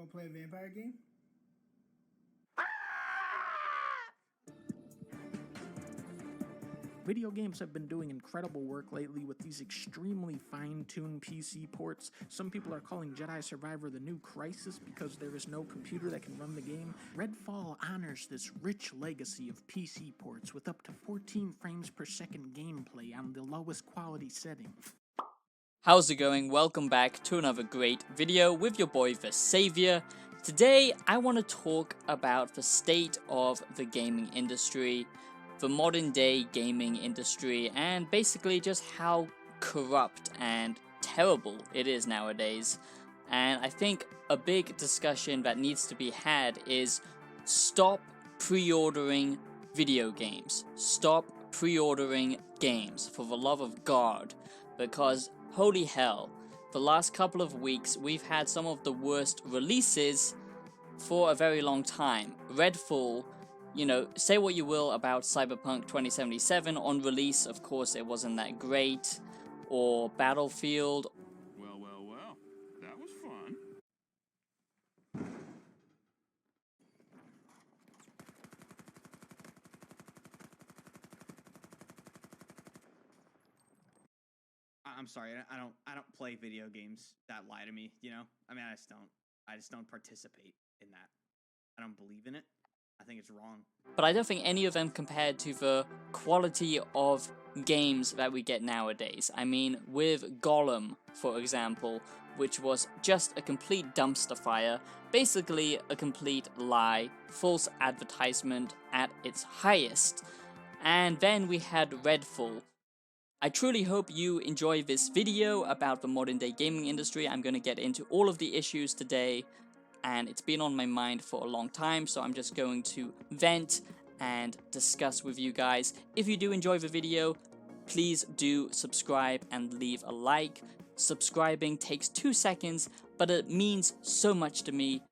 wanna play a vampire game? Video games have been doing incredible work lately with these extremely fine-tuned PC ports. Some people are calling Jedi Survivor the new Crisis because there is no computer that can run the game. Redfall honors this rich legacy of PC ports with up to 14 frames per second gameplay on the lowest quality setting. How's it going? Welcome back to another great video with your boy the Savior. Today I want to talk about the state of the gaming industry, the modern day gaming industry, and basically just how corrupt and terrible it is nowadays. And I think a big discussion that needs to be had is stop pre-ordering video games. Stop pre-ordering games, for the love of God, because holy hell, the last couple of weeks we've had some of the worst releases for a very long time. Redfall, you know, say what you will about Cyberpunk 2077, on release of course it wasn't that great, or Battlefield. Well, that was fun. I'm sorry, I don't play video games that lie to me, you know? I mean, I just don't participate in that. I don't believe in it. I think it's wrong. But I don't think any of them compared to the quality of games that we get nowadays. I mean, with Gollum, for example, which was just a complete dumpster fire, basically a complete lie, false advertisement at its highest. And then we had Redfall. I truly hope you enjoy this video about the modern day gaming industry. I'm going to get into all of the issues today, and it's been on my mind for a long time, so I'm just going to vent and discuss with you guys. If you do enjoy the video, please do subscribe and leave a like. Subscribing takes 2 seconds, but it means so much to me.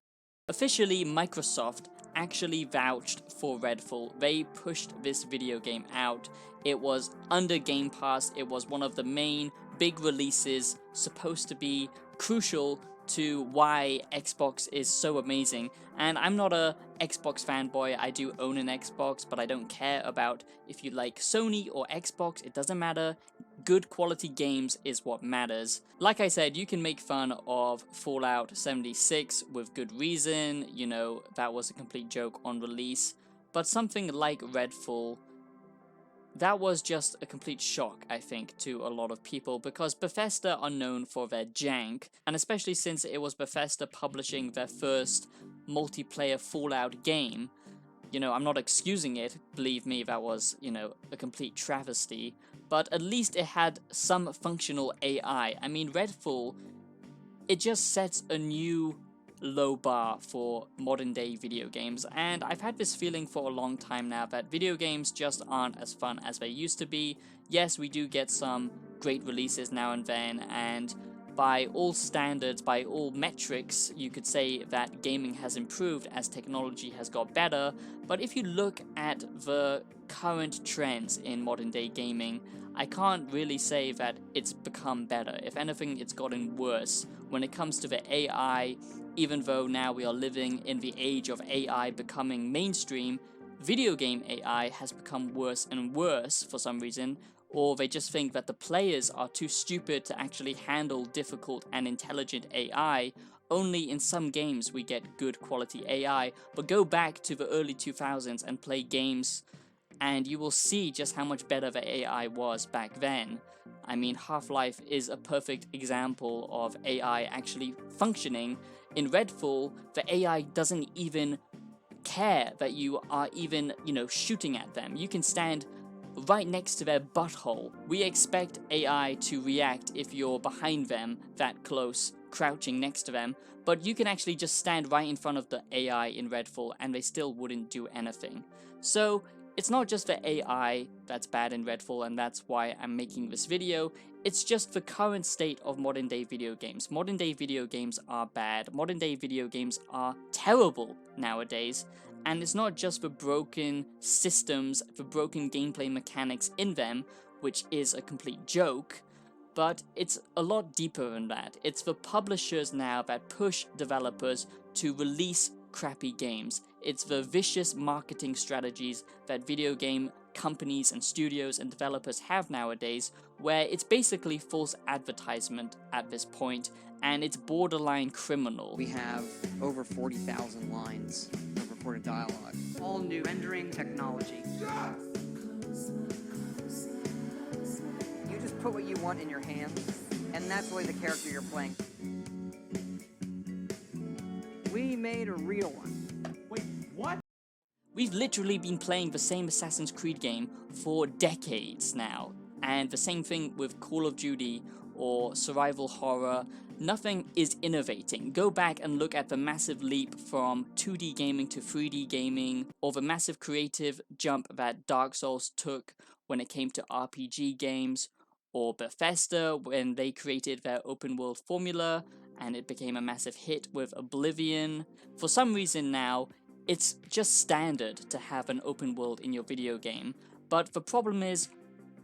Officially, Microsoft actually vouched for Redfall. They pushed this video game out. It was under Game Pass. It was one of the main big releases, supposed to be crucial to why Xbox is so amazing. And I'm not a Xbox fanboy. I do own an Xbox, but I don't care about if you like Sony or Xbox. It doesn't matter. Good quality games is what matters. Like I said, you can make fun of Fallout 76 with good reason. You know, that was a complete joke on release. But something like Redfall, that was just a complete shock, I think, to a lot of people, because Bethesda are known for their jank, and especially since it was Bethesda publishing their first multiplayer Fallout game. You know, I'm not excusing it, believe me, that was, you know, a complete travesty, but at least it had some functional AI. I mean, Redfall, it just sets a new low bar for modern day video games, and I've had this feeling for a long time now that video games just aren't as fun as they used to be. Yes, we do get some great releases now and then, and by all standards, by all metrics, you could say that gaming has improved as technology has got better. But if you look at the current trends in modern day gaming, I can't really say that it's become better. If anything, it's gotten worse when it comes to the AI. Even though now we are living in the age of AI becoming mainstream, video game AI has become worse and worse for some reason, or they just think that the players are too stupid to actually handle difficult and intelligent AI. Only in some games we get good quality AI, but go back to the early 2000s and play games and you will see just how much better the AI was back then. I mean, Half-Life is a perfect example of AI actually functioning. In Redfall, the AI doesn't even care that you are even, shooting at them. You can stand right next to their butthole. We expect AI to react if you're behind them that close, crouching next to them, but you can actually just stand right in front of the AI in Redfall and they still wouldn't do anything. So it's not just the AI that's bad in Redfall, and that's why I'm making this video. It's just the current state of modern day video games. Modern day video games are bad. Modern day video games are terrible nowadays. And it's not just the broken systems, the broken gameplay mechanics in them, which is a complete joke, But it's a lot deeper than that. It's the publishers now that push developers to release crappy games. It's the vicious marketing strategies that video game companies and studios and developers have nowadays, where it's basically false advertisement at this point, and it's borderline criminal. We have over 40,000 lines of recorded dialogue. All new rendering technology. You just put what you want in your hands, and that's really the character you're playing. We made a real one. Wait, what? We've literally been playing the same Assassin's Creed game for decades now, and the same thing with Call of Duty or survival horror. Nothing is innovating. Go back and look at the massive leap from 2D gaming to 3D gaming, or the massive creative jump that Dark Souls took when it came to RPG games, or Bethesda when they created their open world formula and it became a massive hit with Oblivion. For some reason now, it's just standard to have an open world in your video game, but the problem is,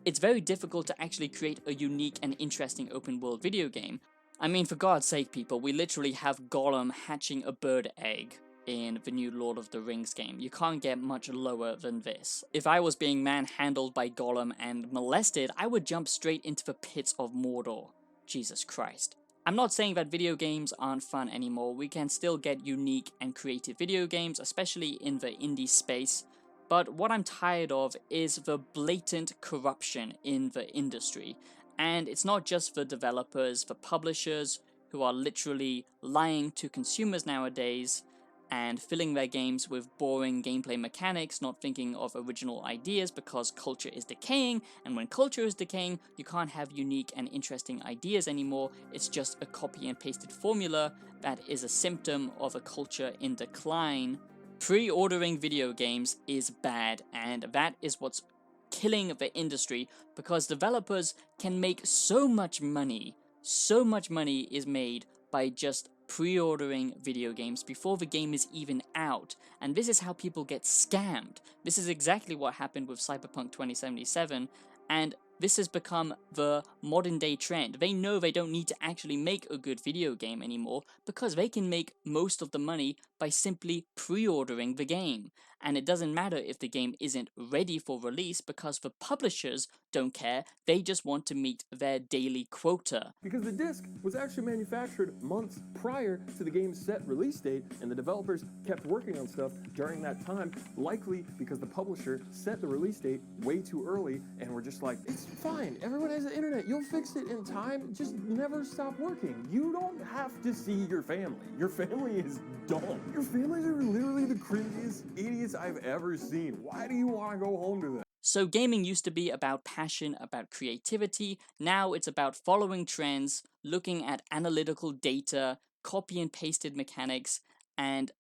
it's very difficult to actually create a unique and interesting open world video game. I mean, for God's sake, people, we literally have Gollum hatching a bird egg in the new Lord of the Rings game. You can't get much lower than this. If I was being manhandled by Gollum and molested, I would jump straight into the pits of Mordor. Jesus Christ. I'm not saying that video games aren't fun anymore. We can still get unique and creative video games, especially in the indie space. But what I'm tired of is the blatant corruption in the industry. And it's not just the developers, the publishers, who are literally lying to consumers nowadays and filling their games with boring gameplay mechanics, not thinking of original ideas because culture is decaying, and when culture is decaying, you can't have unique and interesting ideas anymore. It's just a copy and pasted formula that is a symptom of a culture in decline. Pre-ordering video games is bad, and that is what's killing the industry, because developers can make so much money. So much money is made by just pre-ordering video games before the game is even out, and this is how people get scammed. This is exactly what happened with Cyberpunk 2077, and this has become the modern day trend. They know they don't need to actually make a good video game anymore because they can make most of the money by simply pre-ordering the game. And it doesn't matter if the game isn't ready for release because the publishers don't care, they just want to meet their daily quota. Because the disc was actually manufactured months prior to the game's set release date, and the developers kept working on stuff during that time, likely because the publisher set the release date way too early and were just like, it's fine, everyone has the internet, you'll fix it in time, just never stop working. You don't have to see your family. Your family is dumb. Your families are literally the cringiest idiots I've ever seen. Why do you want to go home to them? So gaming used to be about passion, about creativity. Now it's about following trends, looking at analytical data, copy and pasted mechanics, and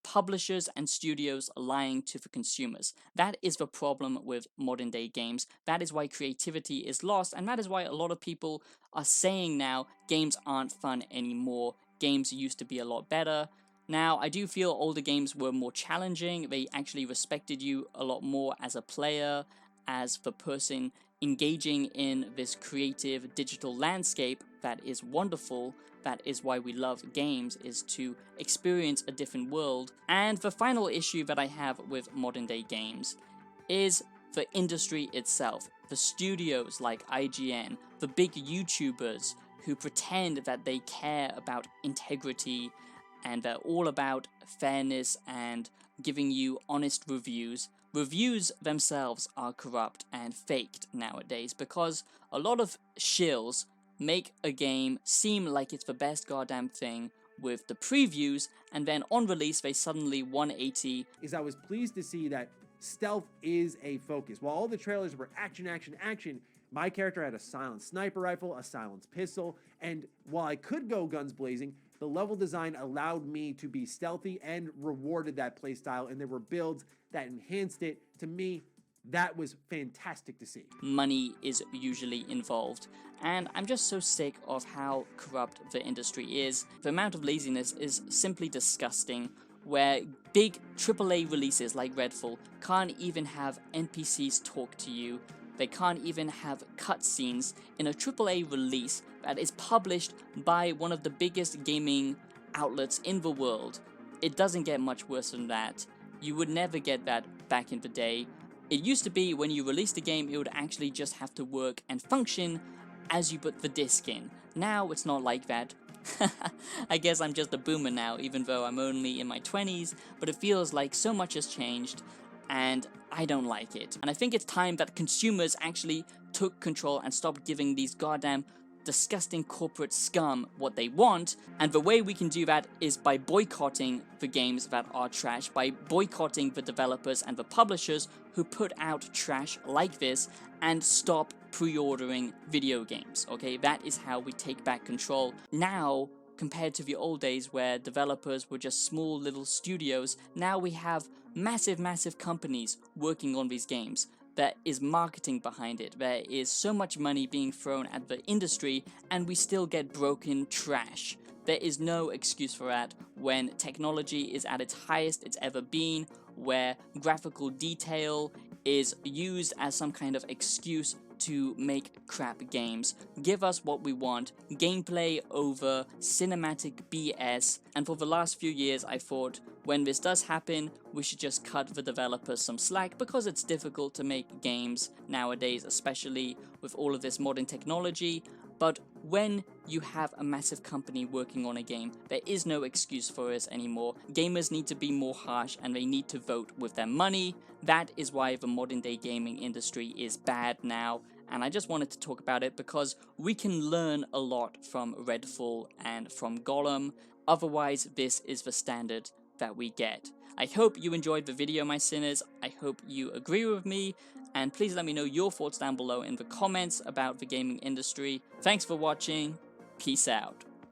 publishers and studios lying to the consumers. That is the problem with modern day games. That is why creativity is lost, and that is why a lot of people are saying now games aren't fun anymore. Games used to be a lot better. Now, I do feel older games were more challenging. They actually respected you a lot more as a player, as the person engaging in this creative digital landscape that is wonderful. That is why we love games, is to experience a different world. And the final issue that I have with modern day games is the industry itself. The studios like IGN, the big YouTubers who pretend that they care about integrity and they're all about fairness and giving you honest reviews. Reviews themselves are corrupt and faked nowadays because a lot of shills make a game seem like it's the best goddamn thing with the previews, and then on release they suddenly 180. I was pleased to see that stealth is a focus. While all the trailers were action, action, action, my character had a silenced sniper rifle, a silenced pistol, and while I could go guns blazing, the level design allowed me to be stealthy and rewarded that playstyle, and there were builds that enhanced it. To me, that was fantastic to see. Money is usually involved, and I'm just so sick of how corrupt the industry is. The amount of laziness is simply disgusting, where big AAA releases like Redfall can't even have NPCs talk to you. They can't even have cutscenes in a AAA release that is published by one of the biggest gaming outlets in the world. It doesn't get much worse than that. You would never get that back in the day. It used to be when you released a game, it would actually just have to work and function as you put the disc in. Now it's not like that. I guess I'm just a boomer now, even though I'm only in my 20s, but it feels like so much has changed, and I don't like it. And I think it's time that consumers actually took control and stopped giving these goddamn disgusting corporate scum what they want, and the way we can do that is by boycotting the games that are trash, by boycotting the developers and the publishers who put out trash like this, and stop pre-ordering video games, okay? That is how we take back control. Now, compared to the old days where developers were just small little studios, now we have massive companies working on these games. There is marketing behind it, there is so much money being thrown at the industry, and we still get broken trash. There is no excuse for that when technology is at its highest it's ever been, where graphical detail is used as some kind of excuse to make crap games. Give us what we want, gameplay over cinematic BS, and for the last few years I thought when this does happen, we should just cut the developers some slack, because it's difficult to make games nowadays, especially with all of this modern technology. But when you have a massive company working on a game, there is no excuse for us anymore. Gamers need to be more harsh, and they need to vote with their money. That is why the modern day gaming industry is bad now, and I just wanted to talk about it because we can learn a lot from Redfall and from Gollum. Otherwise, this is the standard that we get. I hope you enjoyed the video, my sinners. I hope you agree with me, and please let me know your thoughts down below in the comments about the gaming industry. Thanks for watching. Peace out.